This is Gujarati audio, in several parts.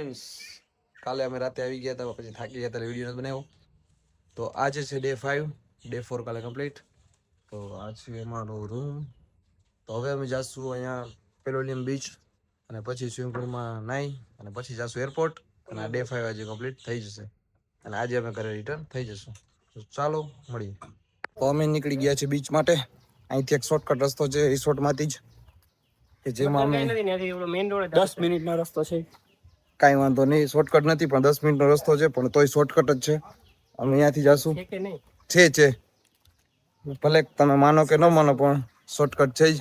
ટાઈમ્સ. કાલે અમે રાતે આવી ગયા હતા, પછી થાકી ગયા હતા, વિડીયો નથી બનાવ્યો. તો આજે છે ડે 5, ડે 4 કાલે કમ્પ્લીટ. તો આ છે અમારો રૂમ. તો હવે અમે જાશું અહીંયા પેલોલિયમ બીચ, અને પછી સ્વિમિંગ પુલમાં નાહી અને પછી જાશું એરપોર્ટ. અને આ ડે 5 આજે કમ્પ્લીટ થઈ જશે, અને આજે અમે ઘરે રિટર્ન થઈ જશું. તો ચાલો મળીએ. તો અમે નીકળી ગયા છીએ બીચ માટે. અહીંથી એક શોર્ટકટ રસ્તો છે રિસોર્ટમાંથી જ, કે જેમાં અમે 10 મિનિટનો રસ્તો છે. કાંઈ વાંધો નહીં, શોર્ટકટ નથી પણ 10 મિનિટનો રસ્તો છે, પણ તોય શોર્ટકટ જ છે. અમે અહીંયાથી જાશું. છે ભલે તમે માનો કે ન માનો, પણ શોર્ટકટ છે જ.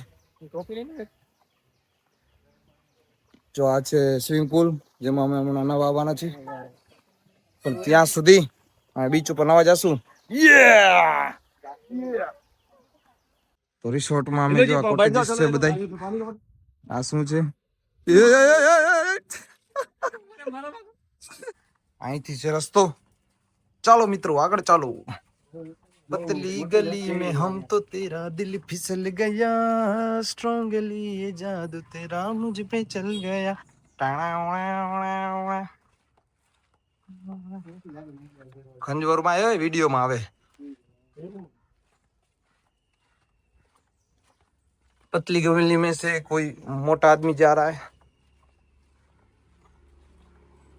જો આ છે સ્વિમિંગ પુલ, જેમાં અમે હમણાં નવા આવવાના છીએ. પણ ત્યાં સુધી બીચ ઉપર નવા જશું. તો રિસોર્ટમાં અમે જો કોટેજીસ છે બધા. આ શું છે? અહીંથી છે રસ્તો. ચાલો મિત્રો આગળ ચાલો. पतली गली में हम तो तेरा दिल फिसल गया, स्ट्रॉन्गली ये जादू तेरा मुझ पे चल गया. ખંજવરમાં આવે, વિડીયોમાં આવે. पतली गली में से कोई मोटा आदमी जा रहा है.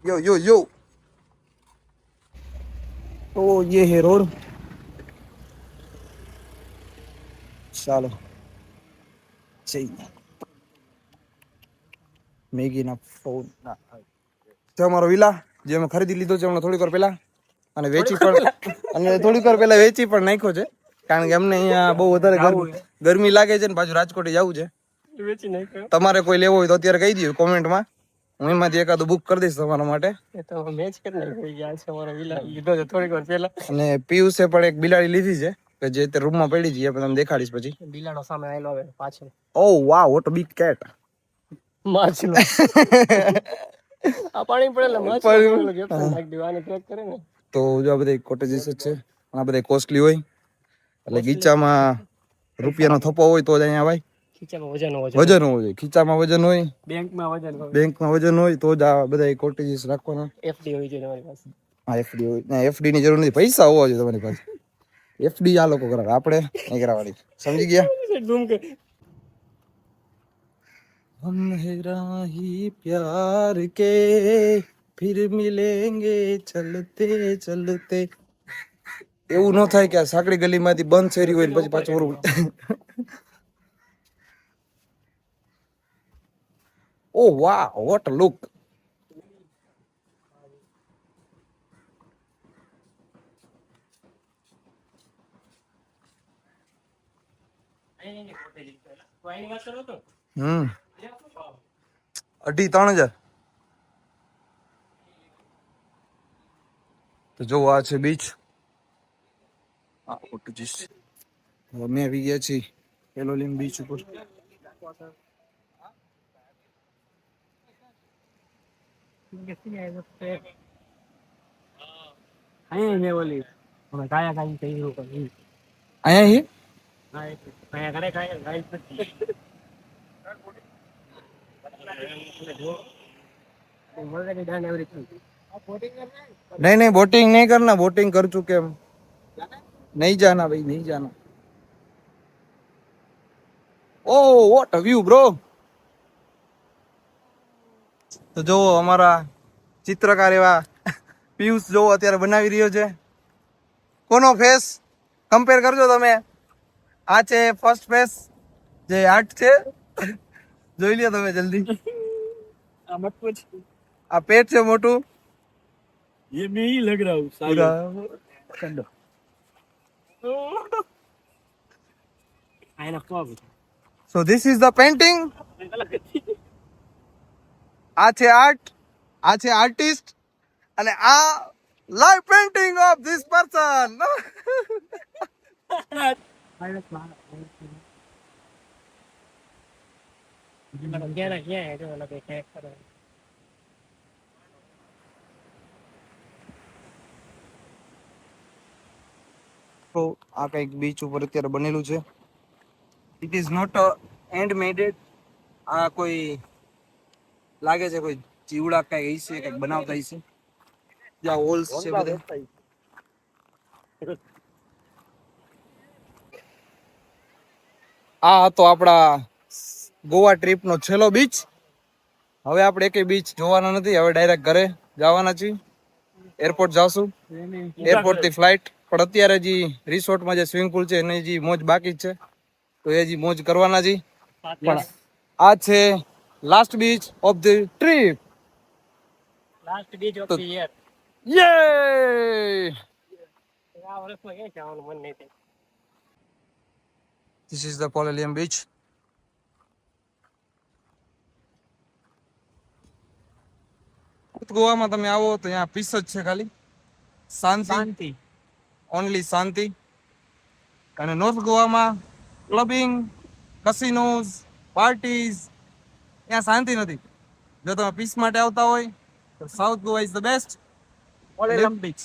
यो यो यो. तो ये है रोड. ચાલો મેગી ના ફોન. અમારો વિલા જે અમે ખરીદી લીધો છે હમણાં થોડીક વાર પહેલા, અને વેચી પણ, અને થોડીક વાર પહેલા વેચી પણ નાખ્યો છે, કારણ કે અમને અહીંયા બહુ વધારે ગરમી લાગે છે ને પાછું રાજકોટ જવું છે. તમારે કોઈ લેવો હોય તો અત્યારે કહી દો કોમેન્ટમાં, હું એમાંથી એકાદું બુક કરી દઈશ તમારા માટે. અને પિયુષે પણ એક બિલાડી લીધી છે, કે જે તે રૂમમાં પડી છે, પણ તમને દેખાડીશ પછી. બિલાડો સામે આવેલો હવે પાછળ. ઓહ વાવ, વોટ અ બિગ કેટ. માછલો. આ પાણી પડેલા માછલો નાખી દેવાને ટ્રેક કરે ને. તો જો આ બધા કોટેજીસ છે, આ બધા કોસ્ટલી હોય, એટલે ગીચામાં રૂપિયાનો થપ્પો હોય તો જ અહીંયા આવાય. ખીચામાં વજન હોય, ખીચામાં વજન હોય, બેંકમાં વજન હોય તો જ આ બધા કોટેજીસ રાખવાના. એફડી હોય છે તમારી પાસે? હા એફડી હોય. ના એફડી ની જરૂર નથી, પૈસા હોવા જોઈએ તમારી પાસે. એફડી આ લોકો કરાવે, આપણે નહીં કરાવવાની. સમજી ગયા? हम है राही प्यार के, फिर मिलेंगे चलते चलते. એવું ન થાય કે આ સાંકડી ગલીમાંથી બંધ શેરી હોય ને પછી પાછું ઓરું. ઓ વાહ, વોટ અ લુક. હમ 2,500-3,000. તો જો આ છે બીચ. અમે આવી ગયા છીએ પેલોલિયમ બીચ ઉપર. नहीं नहीं बोटिंग नहीं करना, बोटिंग कर चुके हम. नहीं जाना भाई, नहीं जाना. Oh what a view bro. તો જો અમારા ચિત્રકાર એવા પિયુષ જો અત્યારે બનાવી રહ્યો છે. કોનો ફેસ કમ્પેર કરજો તમે. આ છે ફર્સ્ટ ફેસ જે આર્ટ છે, જોઈ લ્યો તમે જલ્દી. આ પેટ છે મોટું. ये मैं ही लग रहा हूँ so this is the painting. આ છે આર્ટ, આ છે આર્ટિસ્ટ, અને આ live painting of this person. તો આ કઈક બીચ ઉપર અત્યારે બનેલું છે. ઇટ ઇઝ નોટ હેન્ડ મેડ. આ કોઈ લાગે છે કોઈ ચીવડા કઈ છે કઈક બનાવતા છે જ્યાં હોલ્સ છે બધા આ હતો આપણા ગોવા ટ્રીપ નો છેલ્લો બીચ હવે આપણે એકેય બીચ જોવાના નથી હવે ડાયરેક્ટ ઘરે જવાના છીએ એરપોર્ટ જાશું એરપોર્ટ થી ફ્લાઇટ પણ અત્યારે જે રિસોર્ટમાં જે સ્વિમિંગ પુલ છે એની જે મોજ બાકી જ છે તો એ જે મોજ કરવાના છે પણ આ છે last beach of the trip last beach of the year યે આ વર્ષમાં ક્યાં જવાનું મન નહીં થાય ધીસ ઇઝ ધ પોલેલિયમ બીચ ગોવામાં તમે આવો તો અહીંયા પીસ જ છે ખાલી શાંતિ ઓનલી શાંતિ અને નોર્થ ગોવામાં ક્લબિંગ કસિનોઝ પાર્ટીઝ ત્યાં શાંતિ નથી જો તમે પીસ માટે આવતા હોય તો south Goa is the best Palolem beach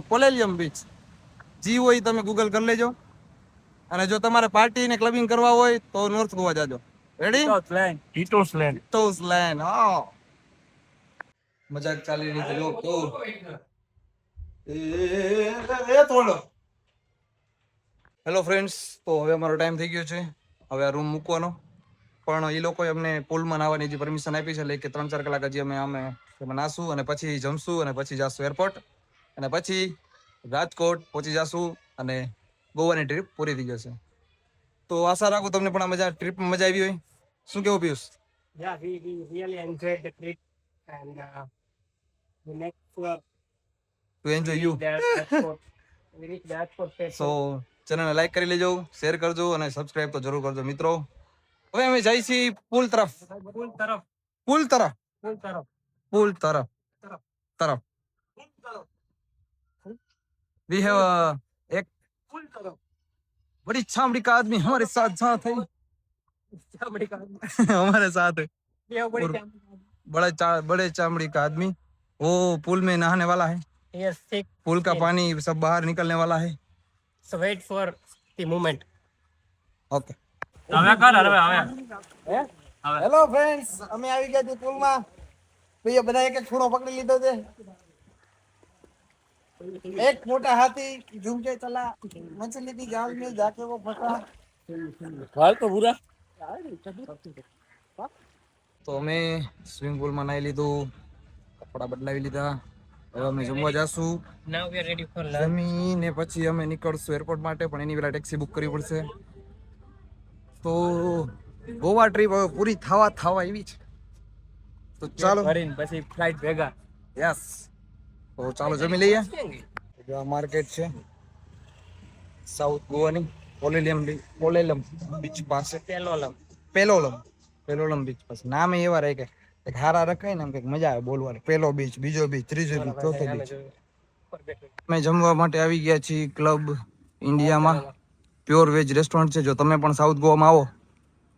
Palolem beach જી હોય તમે ગૂગલ કરી લેજો અને જો તમારે પાર્ટી ને ક્લબિંગ કરવા હોય તો નોર્થ ગોવા જાજો રેડી હિટોસ લેન્ડ હા મજાક ચાલી રહી છે જો તો થોડો હેલો ફ્રેન્ડ્સ તો હવે અમારો ટાઈમ થઈ ગયો છે હવે આ રૂમ મૂકવાનો પણ એ લોકોએ અમને પુલમાં નાવાની જે પરમિશન આપી છે એટલે કે 3-4 કલાક હજી અમે નાશું અને પછી જમશું અને પછી જાશું એરપોર્ટ અને પછી રાજકોટ પહોંચી જાશું અને ગોવાની ટ્રીપ પૂરી થઈ જશે તો આશા રાખું તમને પણ આ ટ્રીપમાં મજા આવી હોય શું કેવું Piyush Yeah, we really enjoyed the trip and the next two enjoy you we reached the airport સો ચેનલને લાઈક કરી લેજો શેર કરજો અને સબસ્ક્રાઇબ તો જરૂર કરજો મિત્રો હવે અમે જઈએ છીએ પુલ તરફ वी हैव एक बड़ी चामड़ी का आदमी हमारे साथ है हमारे साथ है बड़े चामड़ी का आदमी वो पुल में नहाने वाला है yes sick पुल का पानी सब बाहर निकलने वाला है so wait for the moment okay hello friends અમે આવી ગયા છીએ પુલમાં ભઈ બધા એક એક ખૂણો પકડી લીધો છે एक मोटा हाथी झूम के चला मछली की जाल में जाके वो फंसा हाल तो पूरा તો અમે સ્વિમિંગ પુલમાં નાઈ લીધું કપડા બદલાવી લીધા હવે અમે જમવા જાશું now we are ready for lunch જમીને પછી અમે નીકળશું એરપોર્ટ માટે પણ એની પહેલા ટેક્સી બુક કરવી પડશે તો ગોવા ટ્રીપ હવે પૂરી થવા આવી છે તો ચાલો કરીને પછી ફ્લાઇટ ભેગા યસ તો ચાલો જમી લઈએ જો આ માર્કેટ છે સાઉથ ગોવાની પોલેલિયમ બીચ પાસે પેલોલમ બીચ પાસે નામ એવા રહે કે હારા રખાય ને એમ કે મજા આવે બોલવાની પેલો બીચ બીજો બીચ ત્રીજો બીચ ચોથો બીચ અમે જમવા માટે આવી ગયા છીએ ક્લબ ઇન્ડિયામાં પ્યોર વેજ રેસ્ટોરન્ટ છે જો તમે પણ સાઉથ ગોવામાં આવો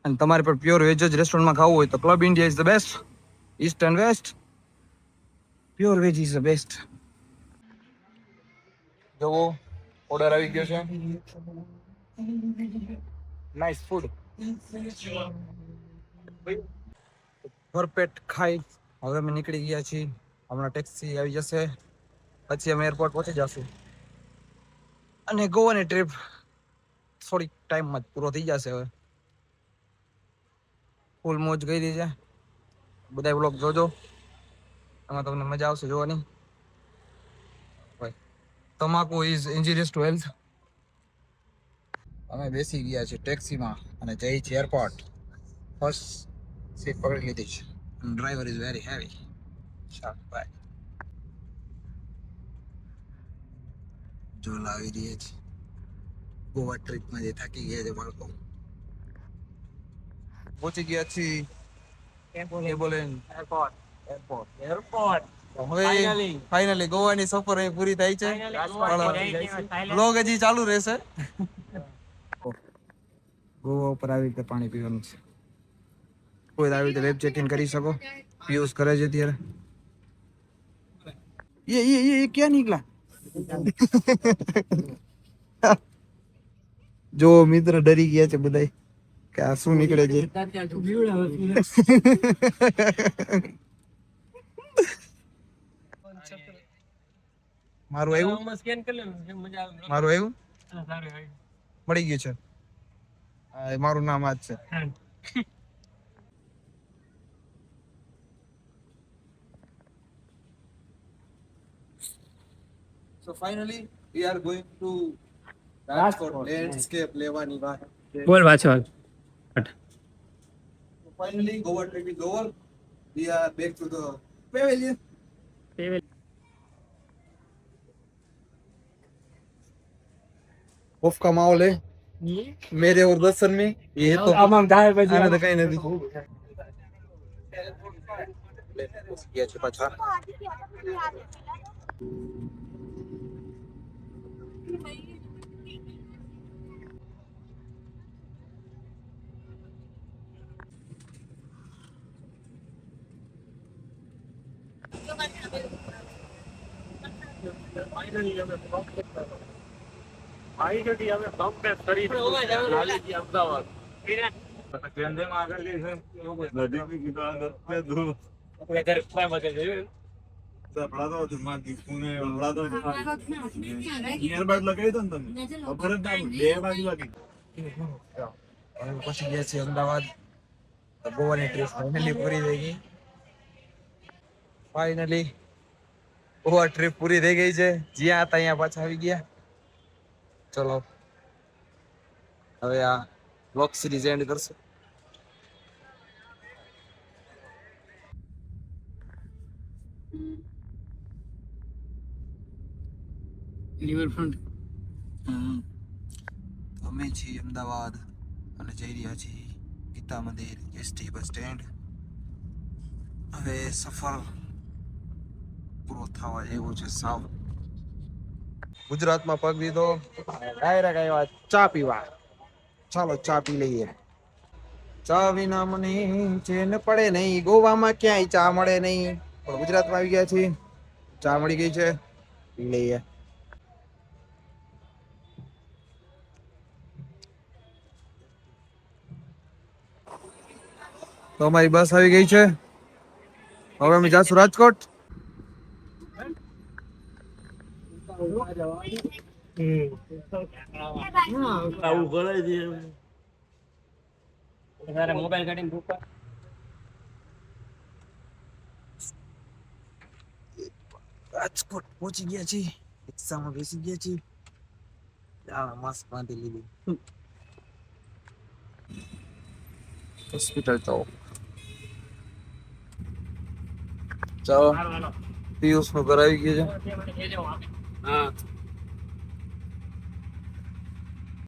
અને તમારે પણ પ્યોર વેજ જ રેસ્ટોરન્ટમાં ખાવું હોય તો Club India is the best East End West pure veg is the best જોવો ઓર્ડર આવી ગયો છે નાઇસ ફૂડ ભરપેટ ખાઈ હવે અમે નીકળી ગયા છીએ હમણાં ટેક્સી આવી જશે પછી અમે એરપોર્ટ પહોંચી જશું અને ગોવાની ટ્રીપ થોડીક ટાઈમમાં જ પૂરો થઈ જશે હવે ફૂલ મોજ કરી છે બધા બ્લોગ જોજો એમાં તમને મજા આવશે જોવાની તમાકુ ઇઝ ઇન્જુરિયસ ટુ હેલ્થ અમે બેસી ગયા છીએ ટેક્સીમાં અને જઈ છીએ એરપોર્ટ ફર્સ્ટ સીટ પકડી લીધી છે driver is very heavy bye જો લાવી રહ્યા છે ગોવા ટ્રીપમાં જે થાકી ગયા છે બાળકો પહોંચી ગયા છીએ એરપોર્ટ હવે ફાઇનલી ગોવાની સફર અહીં પૂરી થાય છે બ્લોગ હજી ચાલુ રહેશે ગોવા ઉપર આવી રીતે પાણી પીવાનું છે કોઈ આવી રીતે વેબ ચેકિંગ કરી શકો પિયુષ કરે છે ત્યારે ये क्या निकला જો મિત્ર ડરી ગયા છે બધાય કે આ શું નીકળે છે. મારું આવ્યું સ્કેન કરી લે મજા આવે. મારું આવ્યું સારું હોય. મળી ગયું છે. હા, મારું નામ આ જ છે. So finally we are going to Rajkot landscape લેવાની વાત. બોલ પાછો. Finally Goa trip is over. We are back to the pavilion. Of का माहौल है मेरे और दर्शन में. ये तो આમાં ધાર પછી આને તો કઈ નથી. ગયા છે પાછા. પછી ગયા છે અમદાવાદ. ગોવાની ટ્રીપ ફાઇનલી પૂરી થઈ ગઈ. ફાઇનલી ગોવા ટ્રીપ પૂરી થઈ ગઈ છે. જ્યાં હતા અહીંયા પાછા આવી ગયા. ચલો હવે આ વ્લોગ સિરીઝ એન્ડ કરશું. રિવરફ્રન્ટ. અમે છીએ અમદાવાદ અને જઈ રહ્યા છીએ ગીતા મંદિર એસટી બસ સ્ટેન્ડ. હવે સફર પૂરો થવા જેવો છે સાવ. ગુજરાતમાં પગ દીધો ડાયરેક્ટ આવ્યા ચા પીવા. ચાલો ચા પી લઈએ. ચા વિના મને ચેન પડે નહીં. ગોવામાં ક્યાંય ચા મળે નહીં પણ ગુજરાતમાં આવી ગયા છીએ. ચા મળી ગઈ છે, પી લઈએ. તો અમારી બસ આવી ગઈ છે. હવે અમે જાશું રાજકોટ. મોબાઈલ કાઢીને ભૂખવા. રાજકોટ પહોંચી ગયા છીએ. રિક્ષામાં બેસી ગયા છીએ. માસ્ક બાંધી લીધું. હોસ્પિટલ તો ચાલો પિયુષ નું ઘર આવી ગયું છે. હા